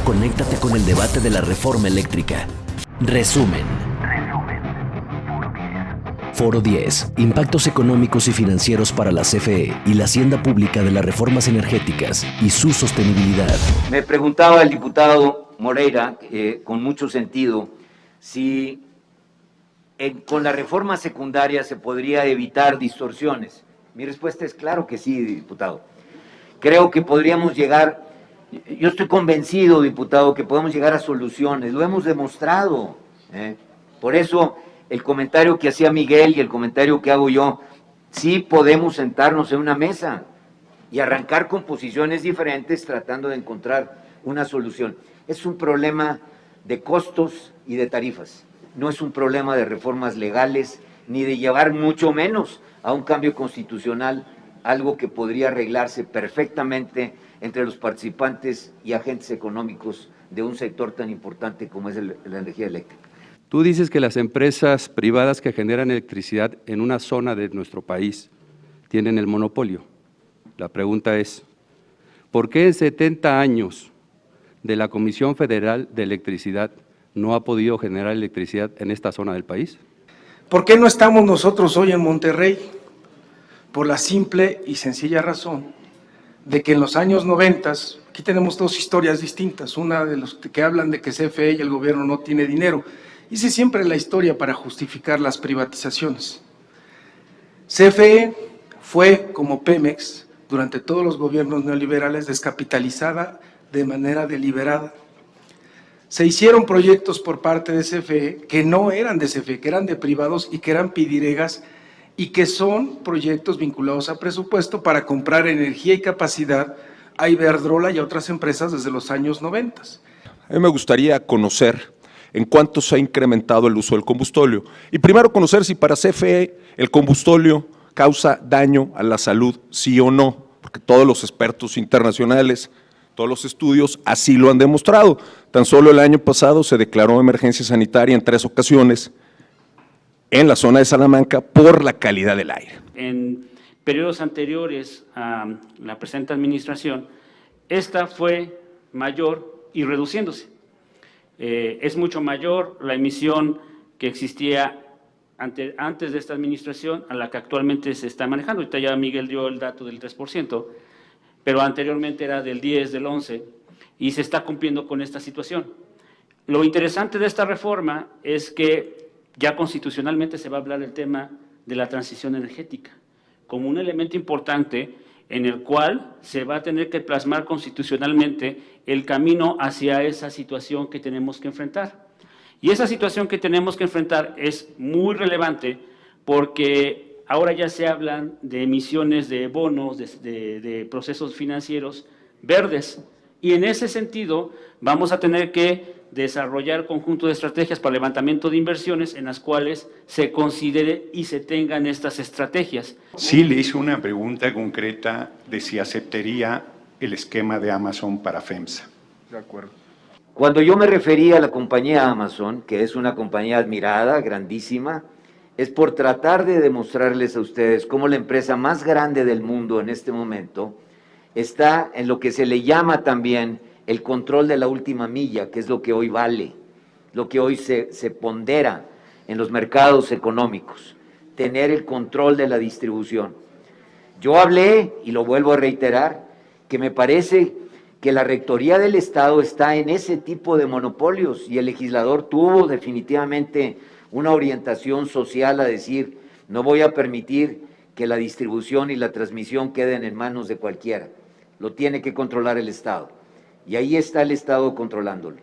conéctate con el debate de la reforma eléctrica. Resumen. Foro 10. Impactos económicos y financieros para la CFE y la hacienda pública de las reformas energéticas y su sostenibilidad. Me preguntaba el diputado Moreira, con mucho sentido, si con la reforma secundaria se podría evitar distorsiones. Mi respuesta es claro que sí, diputado. Creo que podríamos llegar, yo estoy convencido, diputado, que podemos llegar a soluciones, lo hemos demostrado. Por eso el comentario que hacía Miguel y el comentario que hago yo, sí podemos sentarnos en una mesa y arrancar con posiciones diferentes tratando de encontrar una solución. Es un problema de costos y de tarifas, no es un problema de reformas legales ni de llevar mucho menos a un cambio constitucional, algo que podría arreglarse perfectamente entre los participantes y agentes económicos de un sector tan importante como es la energía eléctrica. Tú dices que las empresas privadas que generan electricidad en una zona de nuestro país tienen el monopolio. La pregunta es, ¿por qué en 70 años de la Comisión Federal de Electricidad no ha podido generar electricidad en esta zona del país? ¿Por qué no estamos nosotros hoy en Monterrey? Por la simple y sencilla razón de que en los años 90, aquí tenemos dos historias distintas, una de los que hablan de que CFE y el gobierno no tiene dinero. Hice siempre la historia para justificar las privatizaciones. CFE fue, como Pemex, durante todos los gobiernos neoliberales, descapitalizada de manera deliberada. Se hicieron proyectos por parte de CFE que no eran de CFE, que eran de privados y que eran pidiregas y que son proyectos vinculados a presupuesto para comprar energía y capacidad a Iberdrola y a otras empresas desde los años 90. A mí me gustaría conocer en cuánto se ha incrementado el uso del combustóleo. Y primero conocer si para CFE el combustóleo causa daño a la salud, sí o no, porque todos los expertos internacionales, todos los estudios así lo han demostrado. Tan solo el año pasado se declaró emergencia sanitaria en 3 ocasiones en la zona de Salamanca por la calidad del aire. En periodos anteriores a la presente administración, esta fue mayor y reduciéndose. Es mucho mayor la emisión que existía antes de esta administración a la que actualmente se está manejando. Ahorita ya Miguel dio el dato del 3%, pero anteriormente era del 10, del 11%, y se está cumpliendo con esta situación. Lo interesante de esta reforma es que ya constitucionalmente se va a hablar del tema de la transición energética como un elemento importante en el cual se va a tener que plasmar constitucionalmente el camino hacia esa situación que tenemos que enfrentar. Y esa situación que tenemos que enfrentar es muy relevante porque ahora ya se hablan de emisiones de bonos, de procesos financieros verdes, y en ese sentido vamos a tener que desarrollar conjunto de estrategias para levantamiento de inversiones en las cuales se considere y se tengan estas estrategias. Sí, le hice una pregunta concreta de si aceptaría el esquema de Amazon para FEMSA. De acuerdo. Cuando yo me refería a la compañía Amazon, que es una compañía admirada, grandísima, es por tratar de demostrarles a ustedes cómo la empresa más grande del mundo en este momento está en lo que se le llama también el control de la última milla, que es lo que hoy vale, lo que hoy se pondera en los mercados económicos, tener el control de la distribución. Yo hablé, y lo vuelvo a reiterar, que me parece que la Rectoría del Estado está en ese tipo de monopolios y el legislador tuvo definitivamente una orientación social a decir, no voy a permitir que la distribución y la transmisión queden en manos de cualquiera, lo tiene que controlar el Estado. Y ahí está el Estado controlándolo.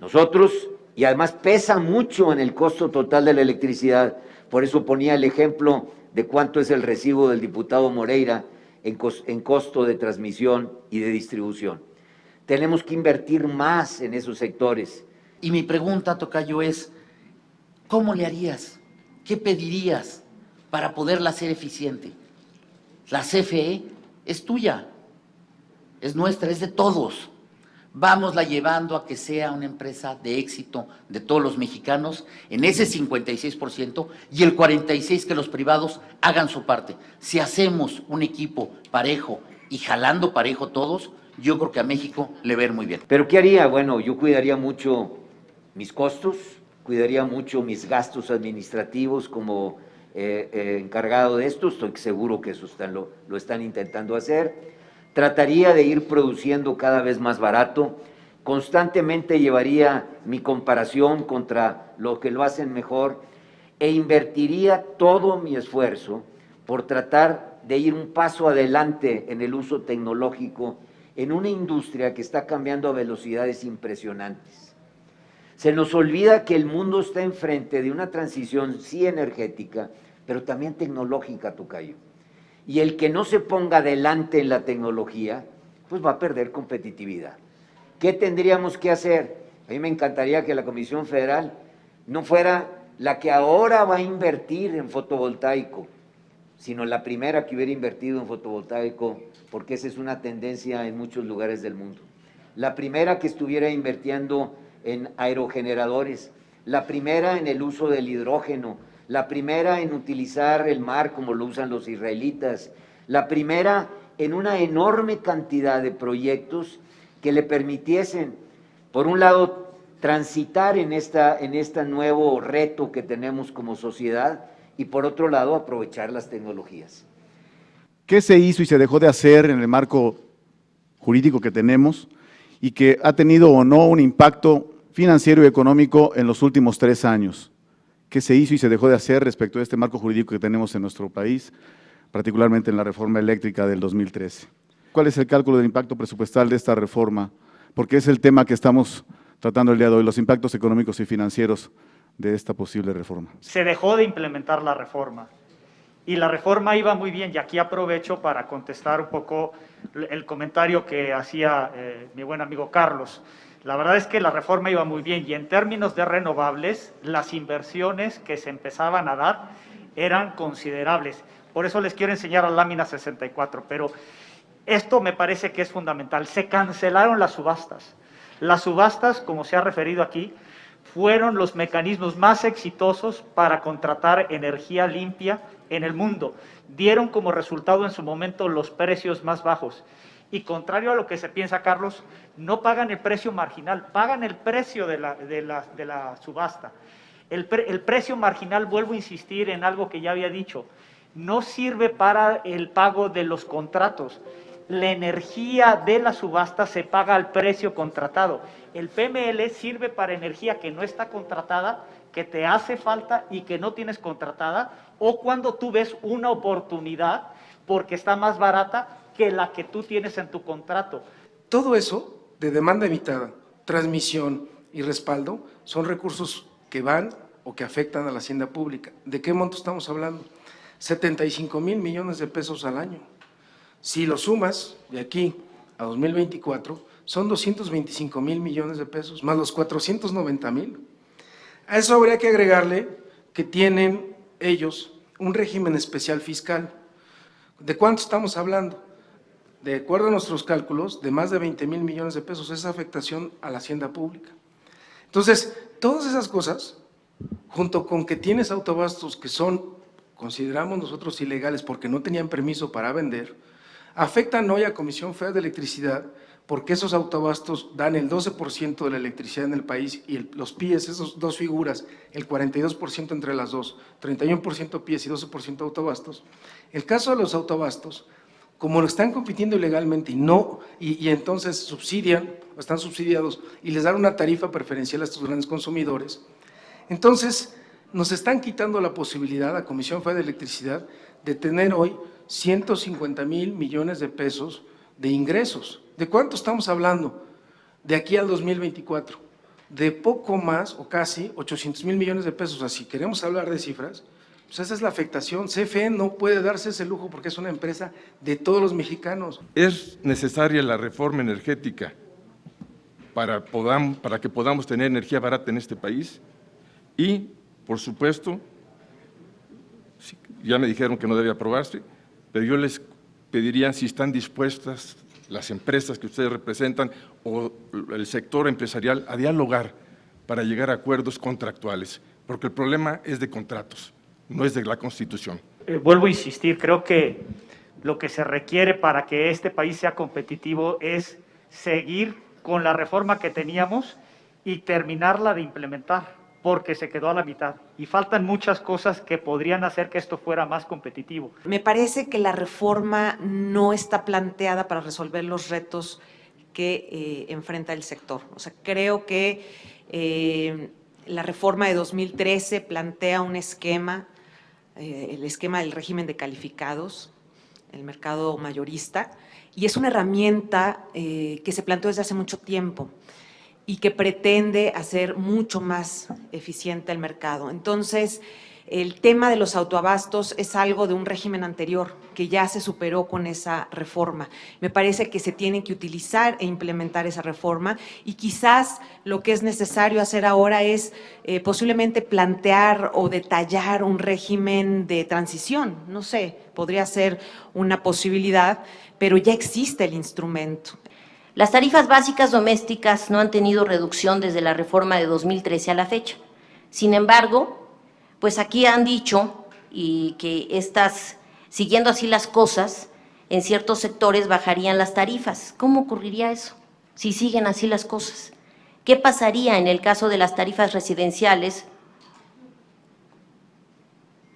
Nosotros, y además pesa mucho en el costo total de la electricidad, por eso ponía el ejemplo de cuánto es el recibo del diputado Moreira en costo de transmisión y de distribución. Tenemos que invertir más en esos sectores. Y mi pregunta, tocayo, es, ¿cómo le harías? ¿Qué pedirías para poderla hacer eficiente? La CFE es tuya, es nuestra, es de todos. Vámosla llevando a que sea una empresa de éxito de todos los mexicanos en ese 56% y el 46% que los privados hagan su parte. Si hacemos un equipo parejo y jalando parejo todos, yo creo que a México le va a ir muy bien. ¿Pero qué haría? Bueno, yo cuidaría mucho mis costos, cuidaría mucho mis gastos administrativos como encargado de esto, estoy seguro que eso lo están intentando hacer. Trataría de ir produciendo cada vez más barato, constantemente llevaría mi comparación contra los que lo hacen mejor e invertiría todo mi esfuerzo por tratar de ir un paso adelante en el uso tecnológico en una industria que está cambiando a velocidades impresionantes. Se nos olvida que el mundo está enfrente de una transición sí energética, pero también tecnológica, tocayo. Y el que no se ponga adelante en la tecnología, pues va a perder competitividad. ¿Qué tendríamos que hacer? A mí me encantaría que la Comisión Federal no fuera la que ahora va a invertir en fotovoltaico, sino la primera que hubiera invertido en fotovoltaico, porque esa es una tendencia en muchos lugares del mundo. La primera que estuviera invirtiendo en aerogeneradores, la primera en el uso del hidrógeno, la primera en utilizar el mar como lo usan los israelitas, la primera en una enorme cantidad de proyectos que le permitiesen, por un lado, transitar en este nuevo reto que tenemos como sociedad y por otro lado, aprovechar las tecnologías. ¿Qué se hizo y se dejó de hacer en el marco jurídico que tenemos y que ha tenido o no un impacto financiero y económico en los últimos 3 años? ¿Qué se hizo y se dejó de hacer respecto a este marco jurídico que tenemos en nuestro país, particularmente en la reforma eléctrica del 2013? ¿Cuál es el cálculo del impacto presupuestal de esta reforma? Porque es el tema que estamos tratando el día de hoy, los impactos económicos y financieros de esta posible reforma. Se dejó de implementar la reforma y la reforma iba muy bien, y aquí aprovecho para contestar un poco el comentario que hacía mi buen amigo Carlos. La verdad es que la reforma iba muy bien y en términos de renovables, las inversiones que se empezaban a dar eran considerables. Por eso les quiero enseñar la lámina 64, pero esto me parece que es fundamental. Se cancelaron las subastas. Las subastas, como se ha referido aquí, fueron los mecanismos más exitosos para contratar energía limpia en el mundo. Dieron como resultado en su momento los precios más bajos. Y contrario a lo que se piensa, Carlos, no pagan el precio marginal, pagan el precio de la subasta. El precio marginal, vuelvo a insistir en algo que ya había dicho, no sirve para el pago de los contratos. La energía de la subasta se paga al precio contratado. El PML sirve para energía que no está contratada, que te hace falta y que no tienes contratada, o cuando tú ves una oportunidad porque está más barata que la que tú tienes en tu contrato. Todo eso de demanda evitada, transmisión y respaldo son recursos que van o que afectan a la hacienda pública. ¿De qué monto estamos hablando? 75,000 millones de pesos al año. Si lo sumas de aquí a 2024, son 225,000 millones de pesos, más los 490,000. A eso habría que agregarle que tienen ellos un régimen especial fiscal. ¿De cuánto estamos hablando? De acuerdo a nuestros cálculos, de más de 20,000 millones de pesos, esa afectación a la hacienda pública. Entonces, todas esas cosas, junto con que tienes autoabastos que son, consideramos nosotros, ilegales porque no tenían permiso para vender, afectan hoy a Comisión Federal de Electricidad porque esos autoabastos dan el 12% de la electricidad en el país y los PIEs, esas dos figuras, el 42% entre las dos, 31% PIEs y 12% autoabastos. El caso de los autoabastos, como lo están compitiendo ilegalmente y entonces subsidian, o están subsidiados y les dan una tarifa preferencial a estos grandes consumidores, entonces nos están quitando la posibilidad a Comisión Federal de Electricidad de tener hoy 150,000 millones de pesos de ingresos. ¿De cuánto estamos hablando? De aquí al 2024, de poco más o casi 800,000 millones de pesos. Así queremos hablar de cifras, pues esa es la afectación. CFE no puede darse ese lujo porque es una empresa de todos los mexicanos. Es necesaria la reforma energética para que podamos tener energía barata en este país y, por supuesto, ya me dijeron que no debe aprobarse, pero yo les pediría si están dispuestas las empresas que ustedes representan o el sector empresarial a dialogar para llegar a acuerdos contractuales, porque el problema es de contratos, no es de la Constitución. Vuelvo a insistir, creo que lo que se requiere para que este país sea competitivo es seguir con la reforma que teníamos y terminarla de implementar, porque se quedó a la mitad. Y faltan muchas cosas que podrían hacer que esto fuera más competitivo. Me parece que la reforma no está planteada para resolver los retos que enfrenta el sector. O sea, creo que la reforma de 2013 plantea un esquema, el esquema del régimen de calificados, el mercado mayorista, y es una herramienta que se planteó desde hace mucho tiempo y que pretende hacer mucho más eficiente el mercado. Entonces, el tema de los autoabastos es algo de un régimen anterior que ya se superó con esa reforma. Me parece que se tiene que utilizar e implementar esa reforma y quizás lo que es necesario hacer ahora es posiblemente plantear o detallar un régimen de transición. No sé, podría ser una posibilidad, pero ya existe el instrumento. Las tarifas básicas domésticas no han tenido reducción desde la reforma de 2013 a la fecha. Sin embargo, pues aquí han dicho y que siguiendo así las cosas, en ciertos sectores bajarían las tarifas. ¿Cómo ocurriría eso si siguen así las cosas? ¿Qué pasaría en el caso de las tarifas residenciales?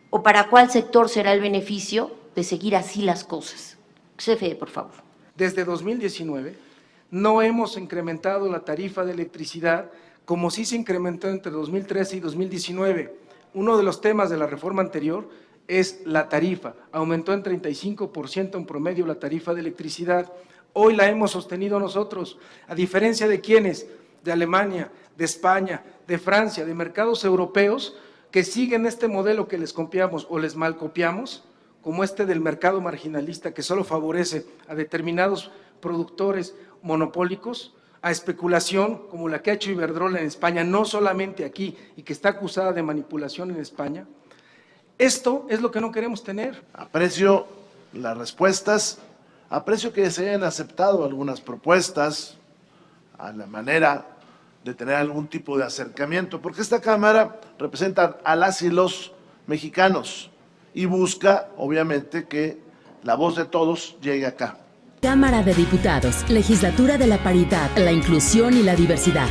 ¿O para cuál sector será el beneficio de seguir así las cosas? CFE, por favor. Desde 2019 no hemos incrementado la tarifa de electricidad como sí se incrementó entre 2013 y 2019. Uno de los temas de la reforma anterior es la tarifa. Aumentó en 35% en promedio la tarifa de electricidad. Hoy la hemos sostenido nosotros, a diferencia de quienes, de Alemania, de España, de Francia, de mercados europeos, que siguen este modelo que les copiamos o les mal copiamos, como este del mercado marginalista que solo favorece a determinados productores monopólicos, a especulación como la que ha hecho Iberdrola en España, no solamente aquí, y que está acusada de manipulación en España. Esto es lo que no queremos tener. Aprecio las respuestas, aprecio que se hayan aceptado algunas propuestas a la manera de tener algún tipo de acercamiento, porque esta Cámara representa a las y los mexicanos y busca, obviamente, que la voz de todos llegue acá. Cámara de Diputados, Legislatura de la Paridad, la Inclusión y la Diversidad.